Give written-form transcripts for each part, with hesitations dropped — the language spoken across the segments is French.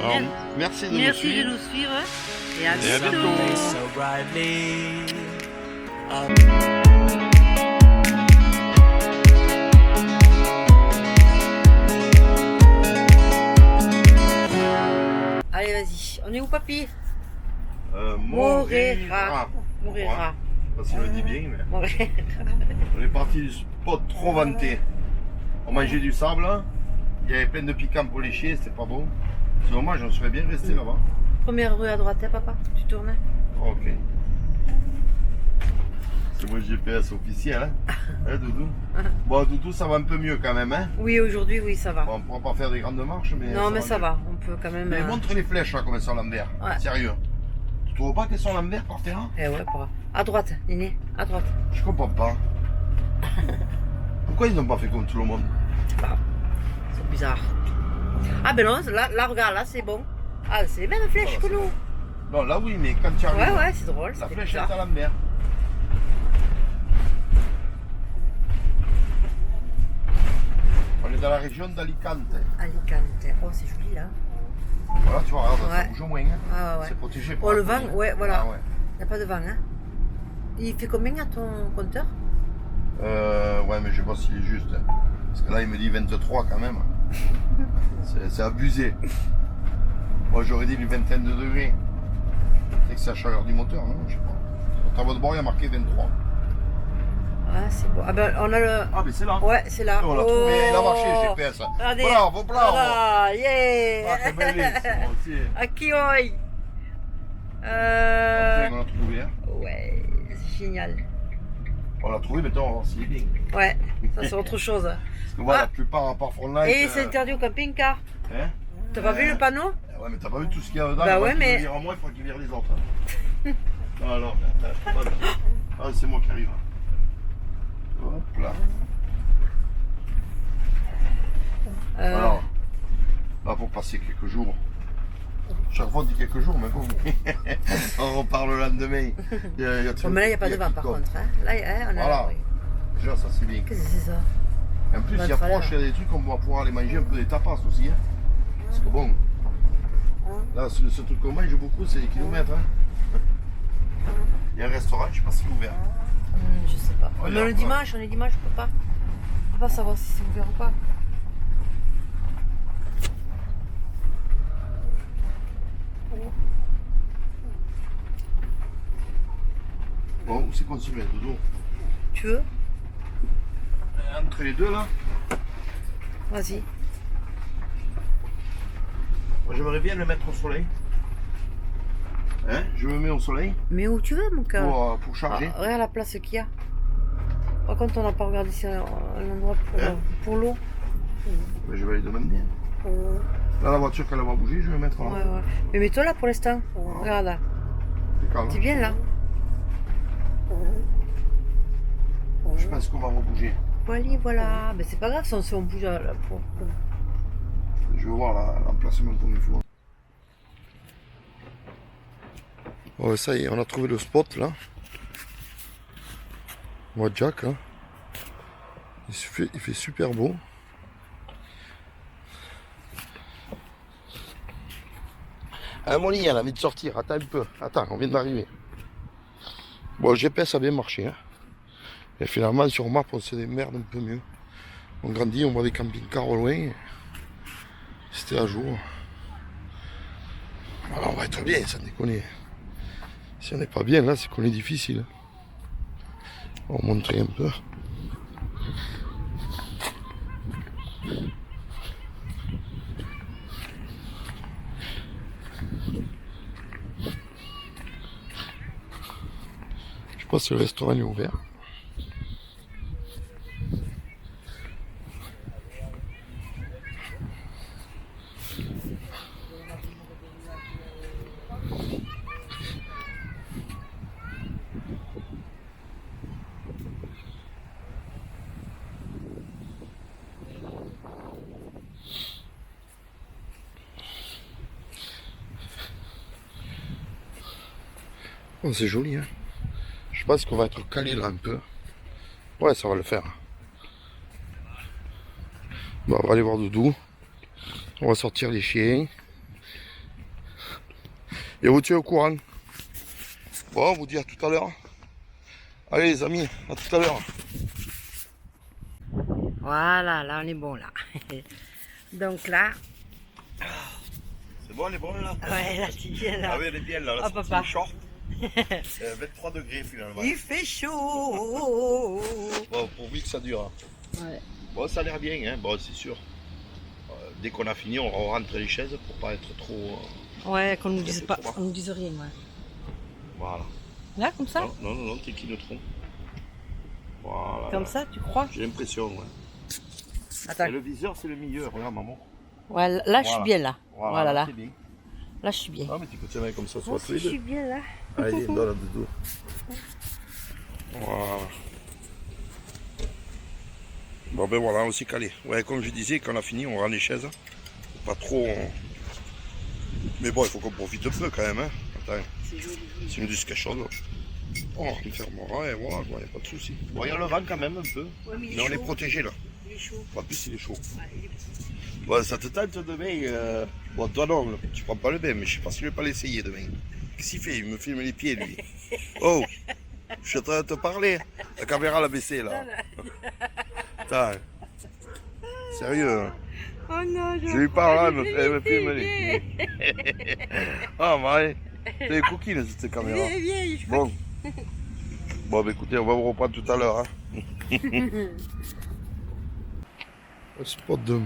Alors, merci de nous Merci de suivre. nous suivre et à Et à bientôt. bientôt. so brightly. Allez, vas-y. On est où, papy? Moreira. Moreira. Je sais pas si je le dis bien, mais Moreira. on est parti du spot trop vanté. On mangeait du sable, il y avait plein de piquants pour les chiens, c'était pas bon. C'est dommage, on serait bien resté là-bas. Première rue à droite, hein, papa? Tu tournes? Ok. C'est mon GPS officiel, hein, hein Doudou? Bon, Doudou, ça va un peu mieux quand même, hein. Oui, aujourd'hui, oui, ça va. Bon, on pourra pas faire des grandes marches, mais. Non, mais ça mieux. va. On peut quand même. Mais montre les flèches là, comme elles sont à l'envers. Ouais. Sérieux. Tu trouves pas qu'elles sont à l'envers par terrain? Eh ouais, pas. À droite, Néné, à droite. Je comprends pas. Pourquoi ils n'ont pas fait comme tout le monde? C'est bizarre. Ah ben non, là regarde, là c'est bon. Ah, c'est les mêmes flèches Ah, que c'est nous. Non, là oui, mais quand tu arrives, Ouais, ouais, c'est drôle. la c'était flèche est bizarre. à l'envers. On est dans la région d'Alicante. Alicante. Oh, c'est joli là. Voilà, tu vois, regarde, ça Ouais. bouge au moins. Hein. Ah ouais, ouais. C'est protégé. Oh, par le la vent, pluie. ouais, voilà. Ah, ouais. Il n'y a pas de vent, hein. Il fait combien à ton compteur? Ouais, mais je sais pas s'il est juste. Parce que là, il me dit 23 quand même. C'est abusé. Moi, j'aurais dit une vingtaine de degrés. C'est que c'est la chaleur du moteur, non? Je sais pas. Au tableau de bord, il y a marqué 23. Ah, c'est beau. Ah ben, on a le. Ah, mais c'est là. Ouais, c'est là. On l'a trouvé, il a marché le GPS. Regardez. Bravo, bravo. Voilà, yeah. Ah, c'est belle, c'est bon aussi. Aki oi. Enfin, on l'a trouvé. Hein. Ouais, c'est génial. On l'a trouvé, maintenant on va voir s'il est bien. Ouais, ça c'est autre chose. Parce que voilà, Ah. la plupart, à part Frontline. Et c'est interdit au camping-car. Hein? T'as pas vu le panneau? Ouais, mais t'as pas vu tout ce qu'il y a dedans. Bah il ouais, faut mais- qu'il vire en moi, il faut qu'il vire les autres. Hein. Non, alors, attends. Ah, c'est moi qui arrive. Hop là. Alors, là, pour passer quelques jours. Chaque fois, on dit quelques jours, mais bon. On repart le lendemain. Bon, mais là, il n'y a pas de vent par contre. Hein. Là, hein, on a. Voilà. Déjà, ça c'est bien. Qu'est-ce que c'est ça? En plus, Bah, il y a proche, il y a des trucs, on va pouvoir aller manger un peu des tapas aussi. Hein. Parce que bon, là, ce truc qu'on mange beaucoup, c'est des kilomètres. Hein. Il y a un restaurant, je sais pas s'il est ouvert. Je sais pas. Oh, il y Mais a le quoi? dimanche, on est dimanche, on peut pas. On peut pas savoir si c'est ouvert ou pas. Bon, où c'est qu'on se met, Dodo? Tu veux? Entre les deux, là, Vas-y. moi j'aimerais bien le mettre au soleil. Hein? Je me mets au soleil Mais où tu veux, mon cœur? pour charger. Ah, regarde la place qu'il y a. Par contre, on n'a pas regardé si un endroit Hein? pour l'eau. Mais je vais aller demander. Là, la voiture, quand elle va bouger, je vais mettre là. Ouais, ouais. Mais mets-toi là pour l'instant. Regarde là. C'est calme. T'es bien là. Je pense qu'on va rebouger. Voilà. Mais c'est pas grave si on bouge là. Je vais voir l'emplacement comme il faut. Ouais, ça y est, on a trouvé le spot là. On voit Jack là. Il fait super beau. Ah, mon lit, elle a envie de sortir. Attends un peu. Attends, on vient d'arriver. Bon, le GPS a bien marché. Hein. Et finalement, sur map, on se démerde un peu mieux. On grandit, on voit des camping-cars au loin. C'était à jour. Alors, on va être bien, sans déconner. Si on n'est pas bien là, c'est qu'on est difficile. On va montrer un peu. Je pense que le restaurant est ouvert. Oh, c'est joli, hein. Je pense qu'on va être calé là un peu. Ouais, ça va le faire. Bon, on va aller voir Doudou. On va sortir les chiens. Et vous tiens au courant. Bon, on vous dit à tout à l'heure. Allez les amis, à tout à l'heure. Voilà, là on est bon là. Donc là, C'est bon, elle est bonne là. ouais, là tu viens là. Ah oui, elle est bien là, la Ah, sortie papa. est short. 23 degrés finalement. Il fait chaud. Bon, pourvu que ça dure. Ouais. Bon, ça a l'air bien, hein. Bon, c'est sûr. Dès qu'on a fini, on rentre les chaises pour pas être trop. Ouais, qu'on nous dise fait pas, trop bas. on nous dise rien, ouais. Voilà. Là, comme ça? Non, t'es qui ne trompe. Voilà. Comme ça, tu crois? J'ai l'impression, ouais. Attends. Et le viseur, c'est le milieu, regarde, maman. Ouais, là, je suis Voilà. bien là. Voilà, là. c'est bien. Là, je suis bien. Ah, mais tu peux tenir comme ça, Moi soit tous aussi, les je deux. suis bien là. Allez, donne la doudou. Voilà. Bon ben voilà, on s'est calé. Ouais, comme je disais, quand on a fini, on rend les chaises. Pas trop. Mais bon, il faut qu'on profite un peu quand même. Hein. Attends, C'est joli. si on dit quelque chose. Oh, on fermera et voilà, il n'y a pas de souci. Bon, il y a le vent quand même un peu. Ouais, mais il est Mais on est chaud. protégé là. Il est chaud. En plus, il est chaud. Ouais, il est- Bon, ça te tente demain Bon, toi non, tu prends pas le bain, mais je sais pas si je vais pas l'essayer demain. Qu'est-ce qu'il fait? Il me filme les pieds, lui. Oh, je suis en train de te parler. La caméra l'a baissée, là. Putain. Sérieux. Hein. Oh non, Je lui parle, elle me filme les pieds. Ah, ouais. C'est des coquines, cette caméra. Viens, viens, je Bon. Bon, bah écoutez, on va vous reprendre tout à l'heure. Hein. Le spot de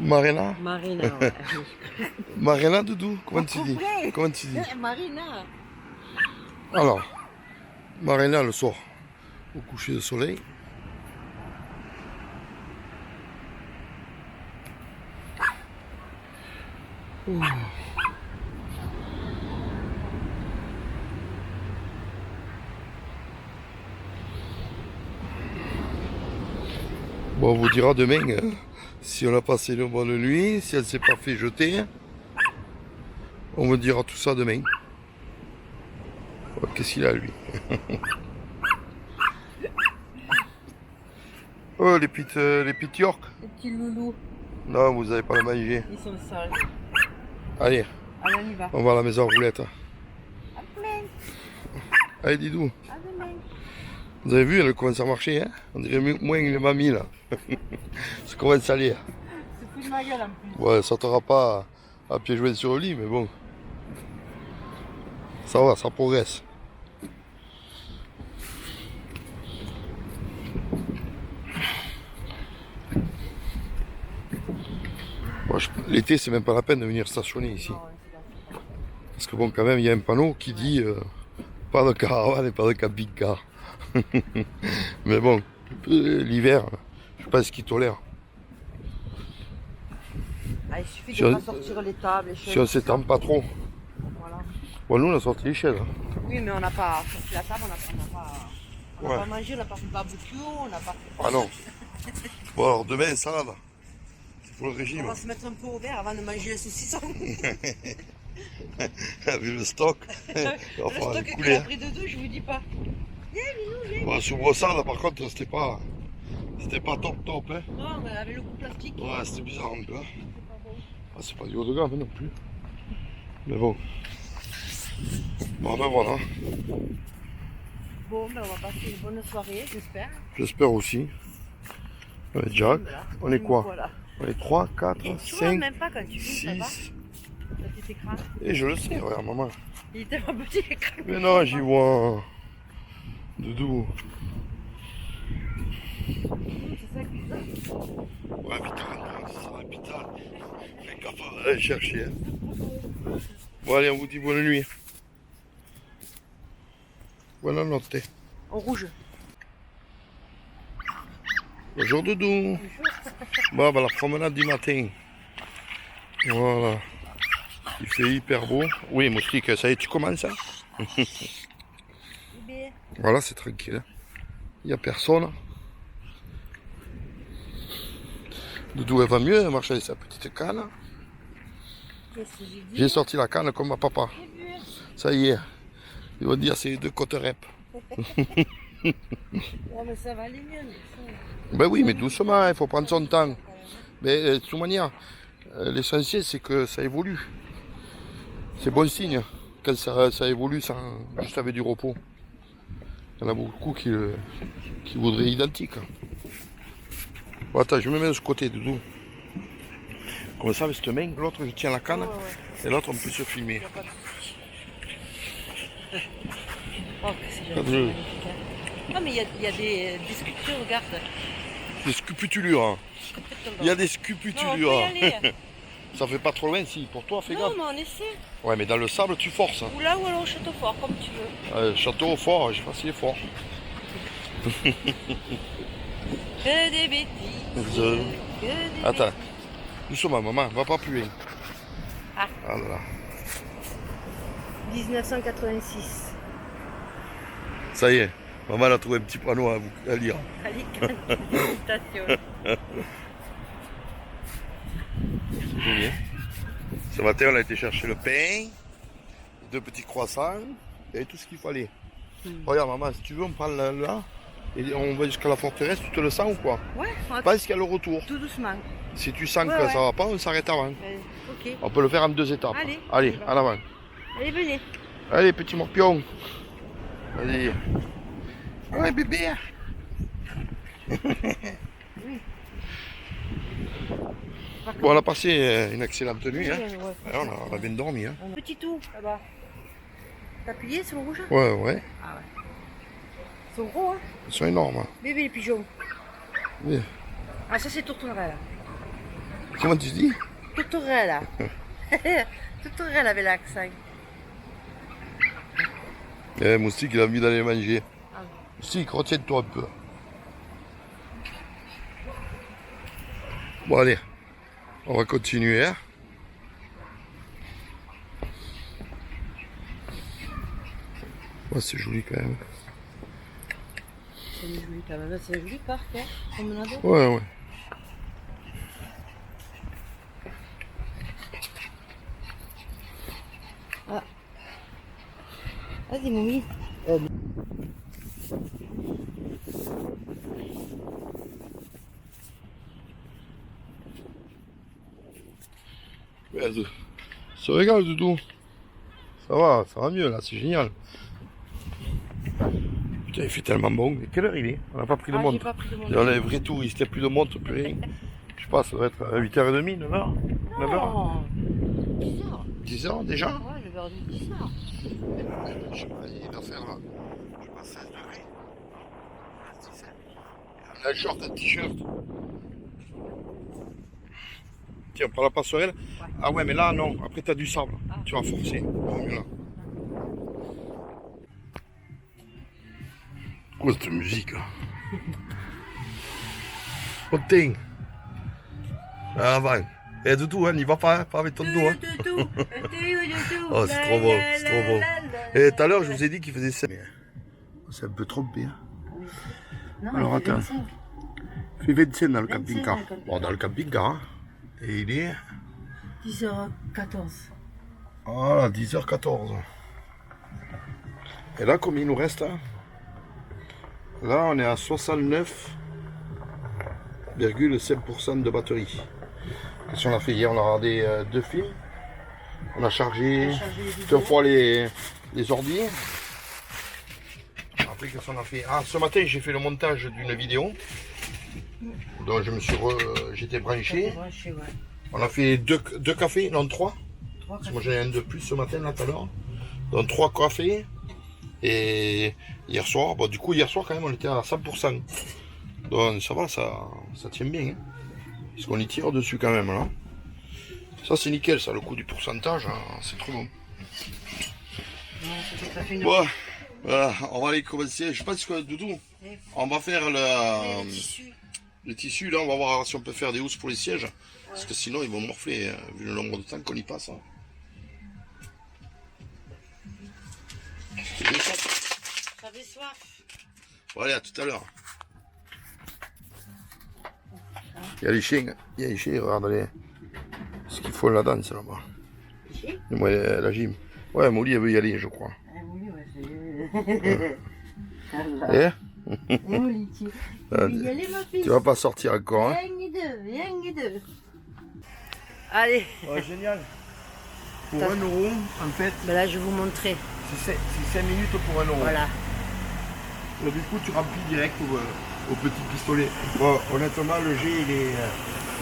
Marina. Marina, ouais. Marina, Doudou, comment tu dis? Compris. Comment tu dis? Marina. Alors, Marina le soir, au coucher de soleil. Ouh. Bon, on vous dira demain si on a passé une bonne nuit, si elle s'est pas fait jeter. On vous dira tout ça demain. Oh, qu'est-ce qu'il a lui? Oh, les petites York. Les petits loulous, Non, vous n'allez pas le manger. ils sont sages. Allez, Allez, on y va. on va à la maison roulette. À demain. Allez, Didou. À demain. Vous avez vu, elle commence à marcher, hein? On dirait moins les mamies, là. Ça commence à aller. C'est fou de ma gueule en plus. Ouais, ça t'aura pas à pieds joints sur le lit, mais bon. Ça va, ça progresse. Bon, l'été, c'est même pas la peine de venir stationner ici. Non, c'est d'accord. Parce que bon, quand même, il y a un panneau qui dit pas de caravane et pas de camping-car. Mais bon, l'hiver, je sais pas ce qu'ils tolèrent. Ah, il suffit Si de on- pas sortir les tables, les chaises. Si on s'étend pas trop. Voilà. Bon, nous, on a sorti les chaises. Oui, mais on n'a pas sorti la table, on n'a Ouais. pas mangé, on n'a pas fait de barbecue, on n'a pas fait... Ah non. Bon, alors demain, salade. C'est pour le On régime. va se mettre un peu au vert avant de manger les saucissons. Vu le stock. Il va Le falloir stock couler, qu'il a hein. pris de deux, je vous dis pas. Bon, sur Brossard, par contre, c'était pas top, hein. Non, mais avec le coup plastique. Ouais, c'était bizarre un peu. Hein. C'est pas bon. Ah, c'est pas du haut de gamme non plus. Mais bon. Bon, ben voilà. Bon, ben on va passer une bonne soirée, j'espère. J'espère aussi. Ouais, Jack. Voilà. On est quoi? Voilà. On est 3, 4, Et tu vois 5, même pas quand tu filmes, ça 6. va, le petit écran. Et je le sais, regarde, maman. Il était pas petit l'écran. Mais non, j'y vois. Doudou. C'est ça qui est ça. Ouais, Vital, c'est ça, Vital. Fais gaffe à aller chercher. Hein. Bon, allez, on vous dit bonne nuit. Bonne nuit. En rouge. Bonjour Doudou. Bon, bah, la promenade du matin. Voilà. Il fait hyper beau. Oui, moustique, ça y est, tu commences, hein? Bébé. Voilà, c'est tranquille. Il n'y a personne. Doudou, elle va mieux, elle marche avec sa petite canne. Qu'est-ce que j'ai dit? J'ai sorti la canne comme ma papa. Bébé. Ça y est. Ils vont dire c'est les deux côtes rep. Oh, mais ça va aller mieux. mais ça. Ben oui, mais doucement, il faut prendre son temps. Mais de toute manière, l'essentiel c'est que ça évolue. C'est bon signe. quand ça évolue juste avec du repos. Il y en a beaucoup qui voudraient identique. Bon, attends, je me mets de ce côté, Doudou. Comme ça, avec cette main, l'autre je tiens la canne, et l'autre on peut se filmer. Oh, que c'est Regarde, magnifique, hein. Ah, mais il y a des sculptures, regarde. Des scuputulures. Hein. Il y a des Non, on peut y scuputulures. aller. Ça fait pas trop loin, si. Pour toi, fais Non, gaffe. mais on essaie. Ouais, mais dans le sable, tu forces. Ou là ou alors au château fort, comme tu veux. Château fort, je sais pas s'il est fort. Que des bêtises. Je- Que des Attends. Doucement, maman, va pas plus loin. Ah. Ah là là. bêtises. 1986. Ça y est, maman elle a trouvé un petit panneau à lire. Allez, félicitations. C'est joli, hein. Ce matin, on a été chercher le pain, 2 petits croissants, et tout ce qu'il fallait. Regarde, maman, si tu veux, on prend là, et on va jusqu'à la forteresse, tu te le sens ou quoi? Ouais, Je pense qu'il y a le retour. tout doucement. Si tu sens Ouais, que ouais. ça va pas, on s'arrête avant. Ok. On peut le faire en 2 étapes. Allez. Allez, en avant. Allez, venez. Allez, petit morpion. Vas-y. Ouais, bébé. Bon, on a passé une excellente nuit. Hein. Ouais, on a bien dormi. Hein. Petit tout, là-bas. T'as appuyé sur le rouge? Ouais, ouais. Ah ouais. Ils sont gros, hein? Ils sont énormes. Hein. Bébé, les pigeons. Oui. Ah, ça, c'est tourterelle. Comment tu dis? Tourterelle. Tourterelle avec l'accent. Moustique, il a envie d'aller manger. Ah. Moustique, retiens-toi un peu. Bon, allez. On va continuer. Hein. Ouais, c'est joli quand même. C'est joli quand même. C'est un joli parc, hein? Promenade. Ouais, ouais. Ah. Vas-y, mamie. Ouais, se régale, Doudou. Ça va mieux là, c'est génial. Putain, il fait tellement bon. Mais quelle heure il est? On n'a pas pris de J'ai montre. pas pris de montre. Dans les vrais touristes, il n'y a plus de montre, plus rien. Je sais pas, ça doit être à 8h30, 9h. 9h. Non. 10 heures. 10h déjà? Ouais, je vais avoir 10 heures. Je sais pas, il doit faire, je sais pas, 16 degrés. 17. On a un short, un t-shirt. Tiens, on prend la passerelle. Ouais. Ah ouais, mais là, non. Après, tu as du sable. Ah. Tu vas forcer. Bon, mieux là. Quoi cette musique là? Oh, tiens. Avant. Et Doudou, hein, n'y va pas, hein, pas avec ton dos. Hein. Oh, c'est trop beau, c'est trop beau. Et tout à l'heure, je vous ai dit qu'il faisait 7. C'est un peu trompé. Hein. Non, Alors, il fait attends. 25. Il fait 25 dans le 25 camping-car. dans le camping-car. Bon, dans le camping-car. Hein. Et il est. 10h14. Voilà, 10h14. Et là, combien il nous reste hein? Là, on est à 69,7% de batterie. Qu'est-ce qu'on a fait hier? On a regardé 2 films. On a chargé 2 fois les ordi. Après, qu'est-ce qu'on a fait? Ah, ce matin, j'ai fait le montage d'une vidéo. Donc, j'étais branché. Ouais. On a fait 2 cafés, non 3. Parce que moi j'en ai un de plus ce matin là tout à l'heure. Donc 3 cafés. Et hier soir, bon du coup hier soir quand même on était à 100%. Donc ça va, ça tient bien. Hein. Parce qu'on y tire dessus quand même là. Ça c'est nickel ça, le coup du pourcentage, hein, c'est trop bon. Bon, voilà, on va aller commencer. Je pense que Doudou, on va faire le tissu là, on va voir si on peut faire des housses pour les sièges. Parce que sinon ils vont morfler, vu le nombre de temps qu'on y passe. Hein. C'est bien ça. J'avais soif. Bon, allez, à tout à l'heure. Il y a les chiens, regardez ce qu'il faut là-dedans, c'est là-bas. Et moi, la gym. Ouais, Molly, elle veut y aller, je crois. Eh? Molly, tu veux y aller, ma fille? Tu vas pas sortir encore, hein? Rien que deux. Allez. Ouais, génial. pour Ça- 1 euro, en fait, Ben là, je vais vous montrer. c'est 5 minutes pour 1 euro. Voilà. Donc, du coup, tu remplis direct au petit pistolet. Bon, honnêtement, le jet, il est...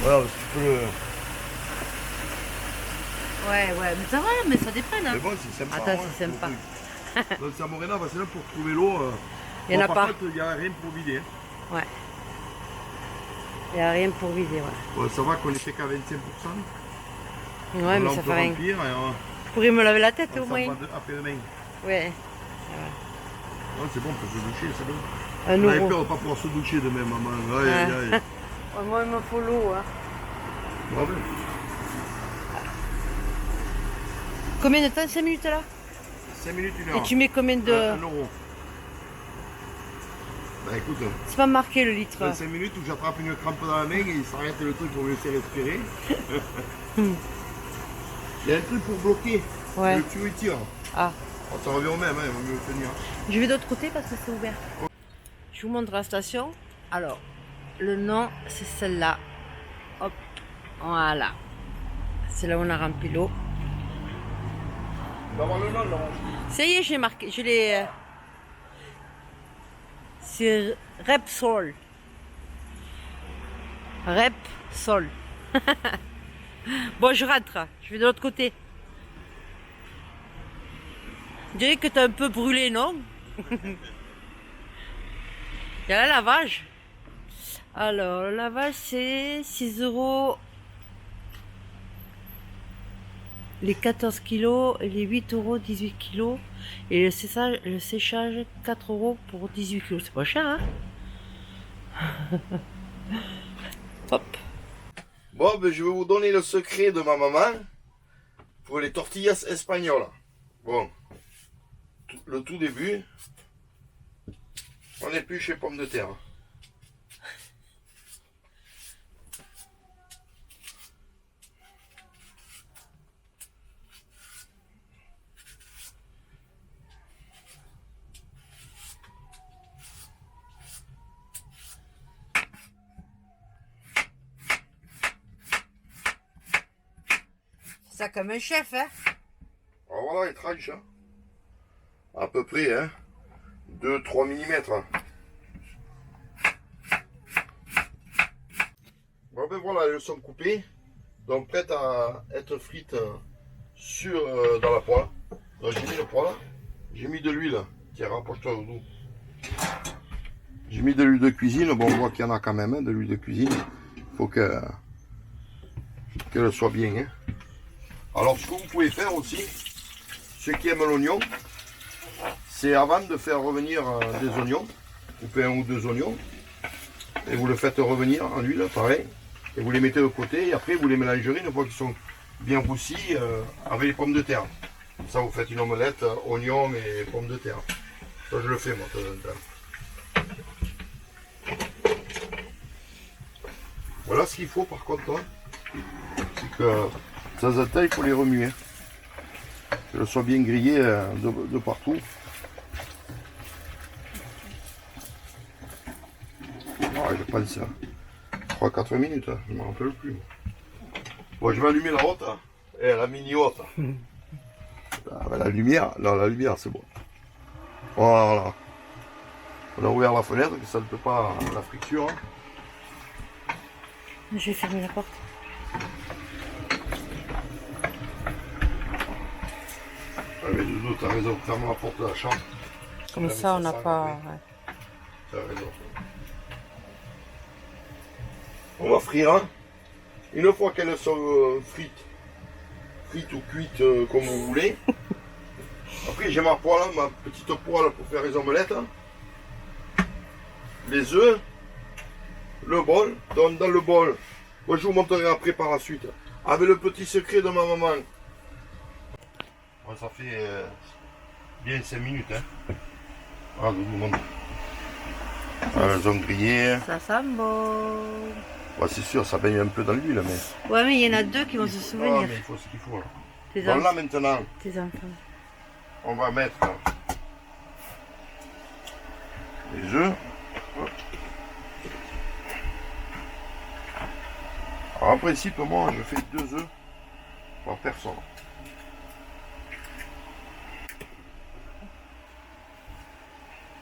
voilà, tu peux le... Ouais, mais ça va, mais ça dépend. Hein. Mais bon, c'est sympa. Attends, ouais, c'est sympa. Donc, c'est à Morena, c'est là pour trouver l'eau. Il y en a par pas. contre, il n'y a rien pour vider. Hein. Ouais. Il n'y a rien pour vider, ouais. Bon, ça va qu'on était qu'à 25%. Ouais, mais Là, ça on peut fait rien. remplir et Vous pourriez me laver la tête on au s'en moins. va après-demain. Ouais. Non, c'est bon, on peut se doucher, c'est bon. 1 On avait euro. peur de ne pas pouvoir se doucher demain, maman. Aïe, aïe, aïe. Ouais, moi, il me faut l'eau. Hein. Bravo. Combien de temps? 5 minutes là? 5 minutes, 1 Et heure. tu mets combien de... 1 euro. Bah écoute, C'est pas marqué le litre. dans 5 minutes où j'attrape une crampe dans la main et il s'arrête le truc pour me laisser respirer. Il y a un truc pour bloquer. Ouais. Le tuyau il tire. Ah. Oh, ça revient au même, hein, il vaut mieux le tenir. Je vais de l'autre côté parce que c'est ouvert. Je vous montre la station. Alors, le nom, c'est celle-là. Hop, voilà. C'est là où on a rempli l'eau. On va voir le nom, là. Ça y est, j'ai marqué, je l'ai... c'est Repsol. Repsol. Bon, je rentre. Je vais de l'autre côté. Je dirais que tu as un peu brûlé, non? Il y a le lavage. Alors, le lavage, c'est 6 € les 14 kilos, et les 8 € 18 kilos. Et le séchage 4 € pour 18 kilos. C'est pas cher, hein? Hop. Bon, ben, je vais vous donner le secret de ma maman pour les tortillas espagnoles. Bon, le tout début, on épluche les pommes de terre. C'est ça comme un chef, hein? Alors voilà, les tranches, hein. À peu près, hein, 2-3 mm. Bon ben voilà, elles sont coupées, donc prêtes à être frites dans la poêle. Donc j'ai mis le poêle, j'ai mis de l'huile, tiens rapproche-toi au dos. J'ai mis de l'huile de cuisine, bon on voit qu'il y en a quand même, hein, de l'huile de cuisine. Il faut qu'elle soit bien. Hein. Alors ce que vous pouvez faire aussi, ceux qui aiment l'oignon, c'est avant de faire revenir des oignons, coupez 1 ou 2 oignons, et vous le faites revenir en huile, pareil, et vous les mettez de côté, et après vous les mélangerez une fois qu'ils sont bien roussis avec les pommes de terre. Ça vous faites une omelette, oignons et pommes de terre. Ça je le fais moi de temps en temps. Voilà ce qu'il faut par contre, hein, c'est que de temps en temps il faut les remuer. Que ce soit bien grillé de partout. Je pense 3-4 minutes, hein. Je ne me rappelle plus. Bon, je vais allumer la haute, hein. Et la mini haute. La lumière, non, la lumière c'est bon. Voilà. On a ouvert la fenêtre, que ça ne peut pas la friture. Hein. Je vais fermer la porte. Allez, Doudou, t'as raison, ferme la porte de la chambre. Comme ça, on n'a pas... Ouais. T'as raison. On va frire, hein. Une fois qu'elles sont frites ou cuites comme vous voulez. Après j'ai ma poêle, ma petite poêle pour faire les omelettes. Hein. Les œufs, le bol, dans le bol. Moi je vous montrerai après par la suite. Avec le petit secret de ma maman. Bon, ça fait bien 5 minutes. Hein. Ah, je vous montre. Elles ont grillé. Ça sent bon. Bah, c'est sûr, ça baigne un peu dans l'huile, mais... Ouais, mais il y en a 2 qui vont se Ah, souvenir. mais il faut ce qu'il faut, là. Tes, Bon, là, maintenant, tes enfants. on va mettre les œufs. Alors, en principe, moi, je fais 2 œufs par personne.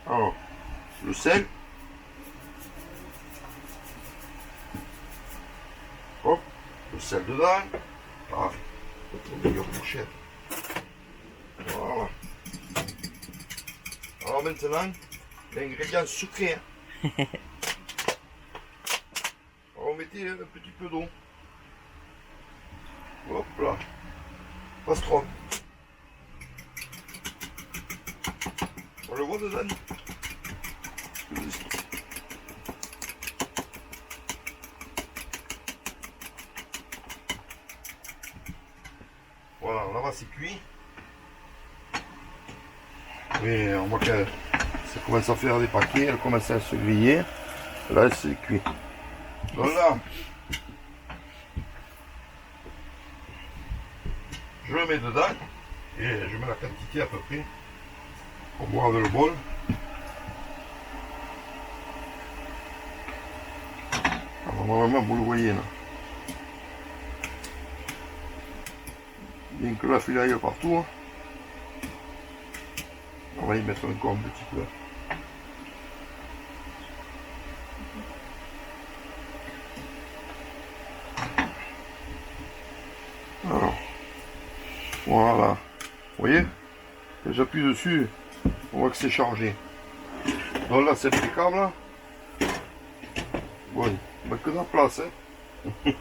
Alors, le sel. Hop, le sel dedans. Ah, la meilleure fourchette. Voilà. Alors maintenant, l'ingrédient sucré. Hein. Alors on mettait un petit peu d'eau. Hop là. Pas trop. On le voit dedans. Voilà, là-bas c'est cuit. Et on voit que ça commence à faire des paquets, elle commence à se griller. Là c'est cuit. Donc là, je le mets dedans et je mets la quantité à peu près pour boire avec le bol. Alors normalement vous le voyez là. Bien que la filaille partout. Hein. On va y mettre encore un petit peu. Alors, voilà. Vous voyez? J'appuie dessus, on voit que c'est chargé. Donc là, c'est impeccable. Là. Bon, il n'y a que de la place. Hein.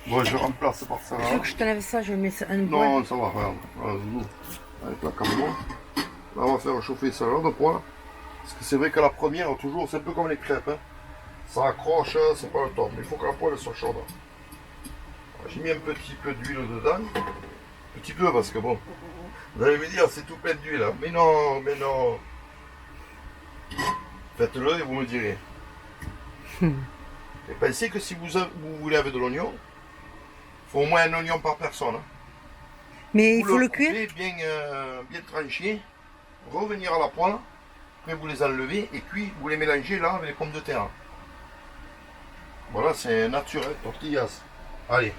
Bon, je remplace par ça. Tu veux que je t'enlève ça, je mets ça un bois. Non, ça va, regarde. Avec la caméra. Là, on va faire chauffer ça là de poêle. Parce que c'est vrai que la première, toujours, c'est un peu comme les crêpes. Hein. Ça accroche, c'est pas le top. Mais il faut que la poêle soit chaude. J'ai mis un petit peu d'huile dedans. Un petit peu parce que bon, vous allez me dire, c'est tout plein d'huile. Hein. Mais non, mais non. Faites-le et vous me direz. Et pensez que si vous voulez avec de l'oignon, il faut au moins un oignon par personne. Hein. Mais il Vous faut le cuire. bien, bien tranché, revenir à la poêle, après vous les enlevez et puis vous les mélangez là avec les pommes de terre. Voilà, c'est naturel, tortillas. Allez.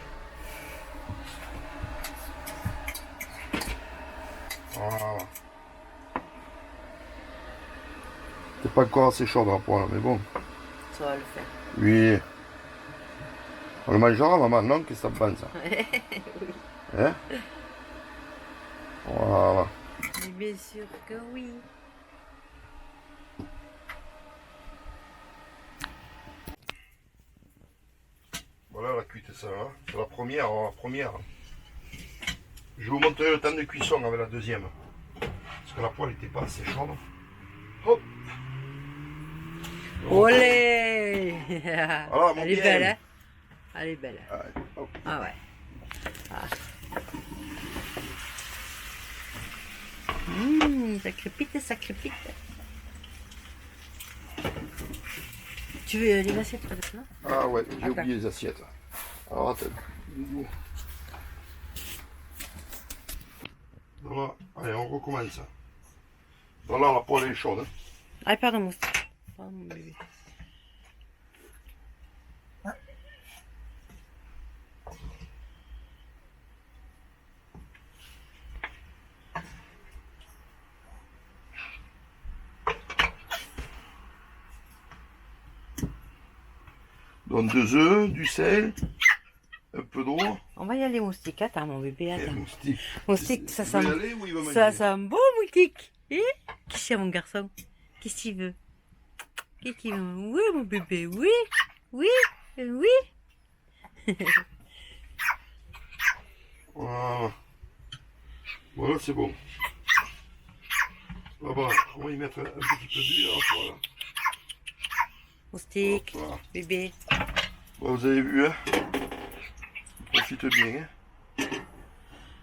Voilà. C'est pas encore assez chaud dans la poêle, mais bon. Ça va le faire. Oui. On le mangera, maman, non? Qu'est-ce que ça pense, ça? Hein? Voilà. Mais bien sûr que oui. Voilà la cuite, ça. Hein? C'est la première, hein, la première. Je vous montrerai le temps de cuisson avec la deuxième. Parce que la poêle n'était pas assez chaude. Hop! Olé. Voilà, mon Elle est bien. belle, hein? Elle est belle. Allez, hop. Ah ouais. Ah. Ça crépite, ça crépite. Tu veux les assiettes peut-être, non? Ah ouais, j'ai Attends. oublié les assiettes. Alors attends. Voilà. Allez, on recommence. Donc là, la poêle est chaude. Hein. Ah, pardon, mon Pardon, mon bébé. Donc 2 œufs, du sel, un peu d'eau. On va y aller, moustique. Attends, mon bébé, Et attends. moustique. Moustique, ça Il sent... veut y aller ou il veut manger? Ça sent bon, moustique. Eh? Qui c'est, mon garçon? Qu'est-ce qu'il veut? Qu'est-ce qu'il veut? Oui, mon bébé, oui. Oui, oui. Voilà. Voilà, c'est bon. Là-bas, on va y mettre un petit peu d'huile. Voilà. Moustique, Voilà. bébé. Bon, vous avez vu, hein? Profite bien. Hein?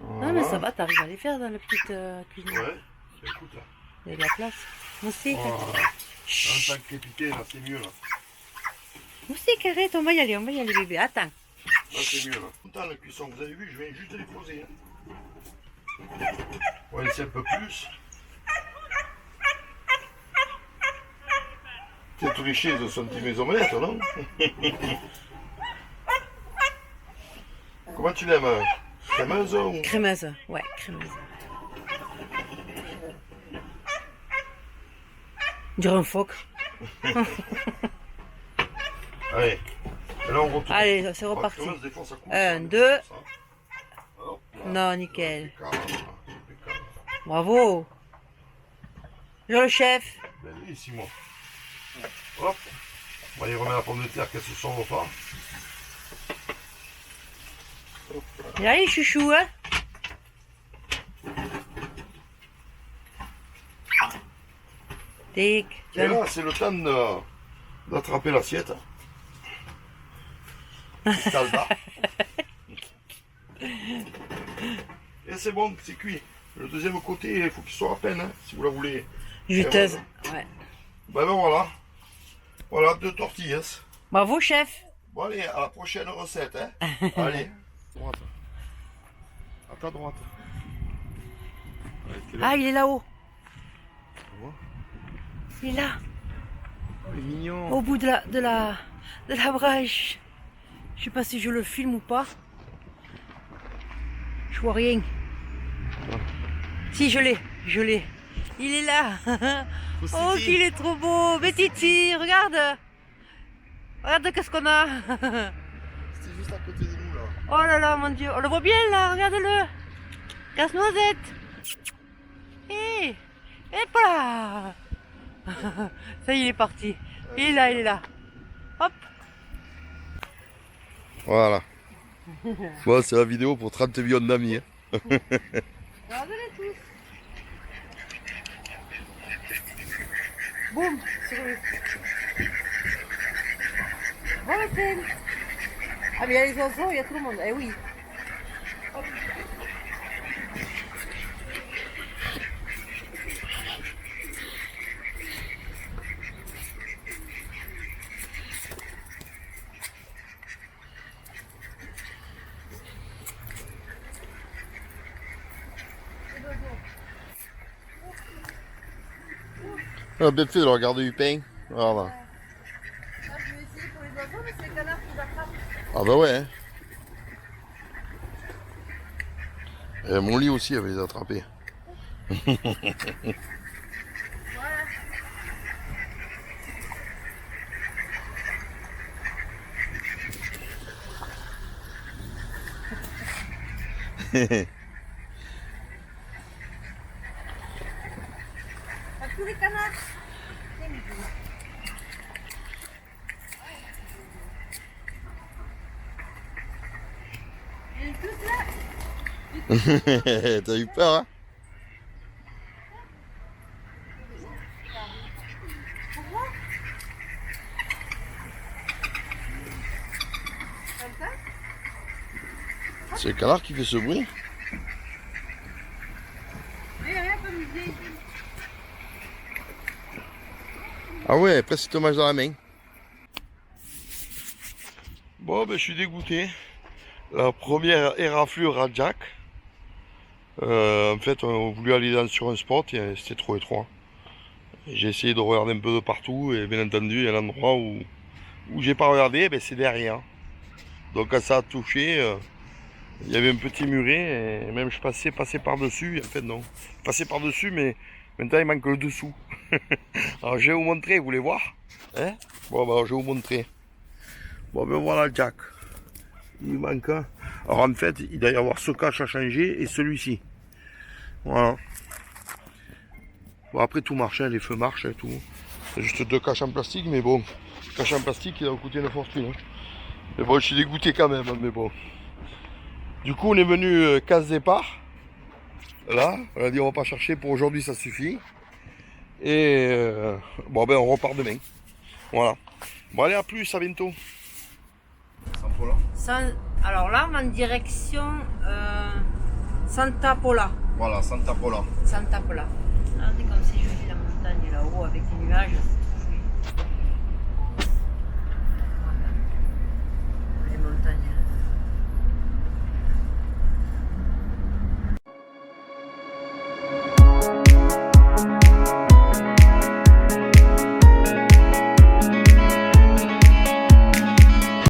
Non, mais ça va, t'arrives à les faire dans la petite cuisine. Ouais, écoute. Là. Il y a de la place. Moustique, Voilà. En tant que crépité, là, c'est mieux, là. moustique, arrête, on va y aller, bébé. Attends. Là, c'est mieux, là. Dans la cuisson, vous avez vu, je viens juste de les poser. Hein. On va laisser un peu plus. C'est triché, ce sont petits mes omelettes, non? Comment tu l'aimes? Crémeuse ou... Crémeuse, ouais, crémeuse. On dirait un phoque. Allez, et là on retourne. Allez, c'est reparti. Des fois, ça coupe, 1, ça, 2. ça. Hop, là. Non, nickel. Impeccable. Bravo. Jean le chef. Ben oui, ici moi. Hop. On va y remettre la pomme de terre qu'elle se s'en va pas. Il arrive, chouchou, hein? Tic. Tu Et vas- là, c'est le temps d'attraper l'assiette. Calda. Et c'est bon, c'est cuit. Le deuxième côté, il faut qu'il soit à peine, hein, si vous la voulez. Juteuse. Ouais. Ben voilà. Voilà, 2 tortillas. Bravo, chef. Bon allez, à la prochaine recette. Hein. Allez. Droite. À ta droite. Allez, t'es là. Ah, il est là-haut. Tu vois. Il est là. Il est mignon. Au bout de la brèche. Je sais pas si je le filme ou pas. Je vois rien. Si, je l'ai. Il est là. Oh, qu'il est trop beau. Mais Titi, regarde. Regarde qu'est-ce qu'on a. C'était juste à côté de nous là. Oh là là, mon Dieu. On le voit bien là, regarde-le. Casse-noisette. Hé, hop là. Ça y est, il est parti. Il est là. Hop. Voilà. Bon, c'est la vidéo pour 30 millions d'amis. Hein. Regardez-les tous. Boum, sur eux. Bon, la peine. Ah, mais il y a les oiseaux, il y a tout le monde. Eh oui. Hop. On a bien fait de le regarder du pain. Voilà. Là, je vais essayer pour les oiseaux, mais c'est les canards qui l'attrapent. Ah bah ouais. Hein. Et mon lit aussi avait les attrapés. À tous les canards. Ils sont tous là. T'as eu peur, hein? Comme ça. C'est le canard qui fait ce bruit. Mais rien comme une vieille. Ah ouais, presque il te mange dans la main. Bon, ben je suis dégoûté. La première éraflure à Jack. En fait, on a voulu aller sur un spot et c'était trop étroit. J'ai essayé de regarder un peu de partout et bien entendu, il y a un endroit où j'ai pas regardé, ben c'est derrière. Donc quand ça a touché, il y avait un petit muret et même je passais par-dessus. En fait, non. Je passais par-dessus, mais maintenant il manque le dessous. Alors je vais vous montrer, vous voulez voir, hein? Bon, ben, je vais vous montrer. Bon, ben voilà Jack. Il manque un. Alors en fait, il doit y avoir ce cache à changer et celui-ci. Voilà. Bon, après tout marche, hein, les feux marchent et tout. C'est juste 2 caches en plastique, mais bon. Le cache en plastique, il va coûter une fortune. Hein. Mais bon, je suis dégoûté quand même, hein, mais bon. Du coup, on est venu casse départ. Là, on a dit on va pas chercher pour aujourd'hui, ça suffit. Et bon, ben on repart demain. Voilà. Bon, allez, à plus, à bientôt. Alors là, on va en direction Santa Pola. Voilà, Santa Pola. Regardez comme c'est joli la montagne là-haut avec les nuages.